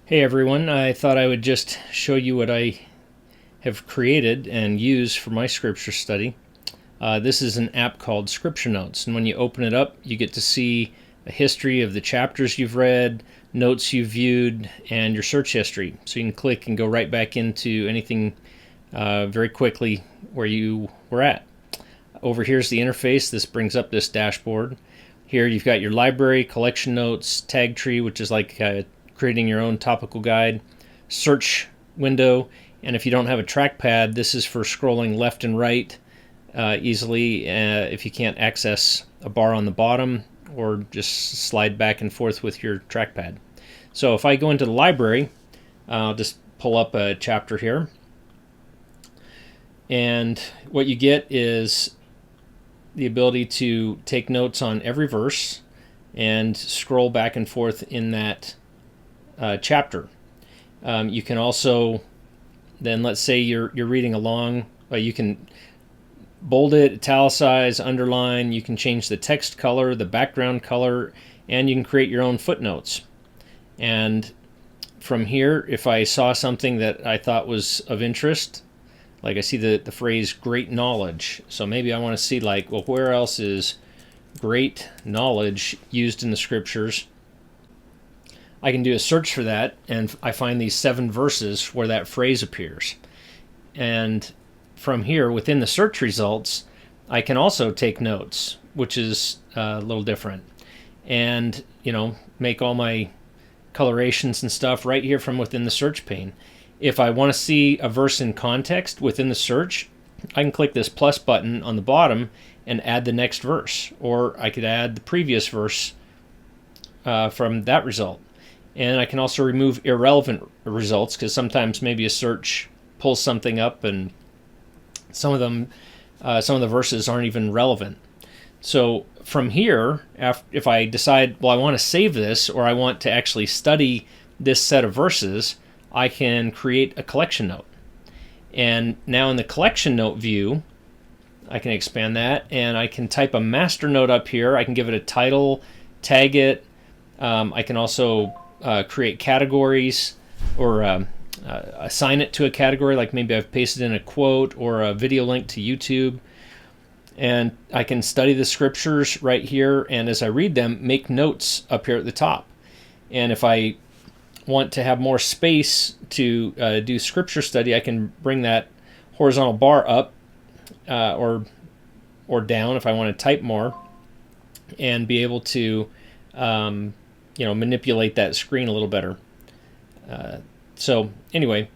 Hey everyone, I thought I would just show you what I have created and use for my scripture study. This is an app called Scripture Notes, and when you open it up, you get to see a history of the chapters you've read, notes you've viewed, and your search history. So you can click and go right back into anything very quickly where you were at. Over here's the interface. This brings up this dashboard. Here you've got your library, collection notes, tag tree, which is like creating your own topical guide, search window, and if you don't have a trackpad, this is for scrolling left and right easily if you can't access a bar on the bottom, or just slide back and forth with your trackpad. So if I go into the library, I'll just pull up a chapter here, and what you get is the ability to take notes on every verse and scroll back and forth in that chapter. You can also then, let's say you're reading along, you can bold it, italicize, underline. You can change the text color, the background color, and you can create your own footnotes. And from here, if I saw something that I thought was of interest, like I see the phrase great knowledge, so maybe I want to see, like, well, where else is great knowledge used in the scriptures? I can do a search for that, and I find these 7 verses where that phrase appears. And from here, within the search results, I can also take notes, which is a little different, and make all my colorations and stuff right here from within the search pane. If I want to see a verse in context within the search, I can click this plus button on the bottom and add the next verse, or I could add the previous verse from that result. And I can also remove irrelevant results, because sometimes maybe a search pulls something up and some of the verses aren't even relevant. So from here, if I decide, well, I want to save this, or I want to actually study this set of verses, I can create a collection note. And now in the collection note view, I can expand that, and I can type a master note up here. I can give it a title, tag it. I can also create categories, or assign it to a category, like maybe I've pasted in a quote or a video link to YouTube. And I can study the scriptures right here, and as I read them, make notes up here at the top. And if I want to have more space to do scripture study, I can bring that horizontal bar up or down if I want to type more, and be able to manipulate that screen a little better. So anyway,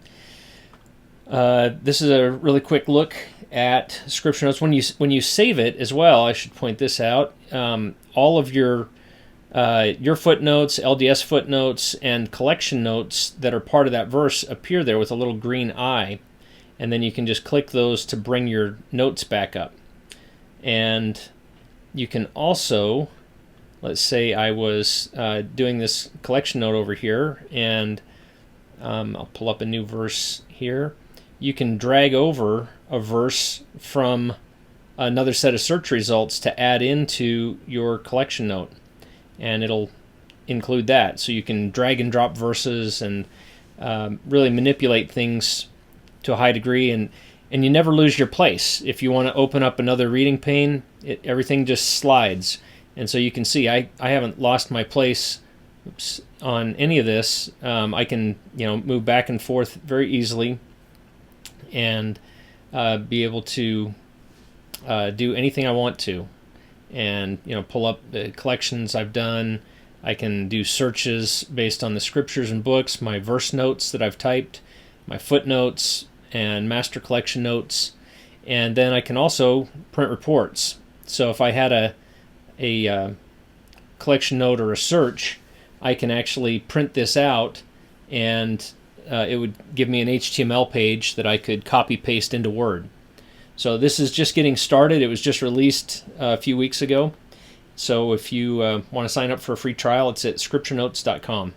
this is a really quick look at Scripture Notes. When you save it as well, I should point this out. All of your footnotes, LDS footnotes, and collection notes that are part of that verse appear there with a little green eye, and then you can just click those to bring your notes back up. And you can also, let's say I was doing this collection note over here, and I'll pull up a new verse here. You can drag over a verse from another set of search results to add into your collection note, and it'll include that. So you can drag and drop verses and really manipulate things to a high degree, and you never lose your place. If you want to open up another reading pane, everything just slides. And so you can see I haven't lost my place on any of this. I can move back and forth very easily, and be able to do anything I want to, and pull up the collections I've done. I can do searches based on the scriptures and books, my verse notes that I've typed, my footnotes, and master collection notes, and then I can also print reports. So if I had a collection note or a search, I can actually print this out, and it would give me an HTML page that I could copy paste into Word. So this is just getting started. It was just released a few weeks ago. So if you want to sign up for a free trial, it's at scripturenotes.com.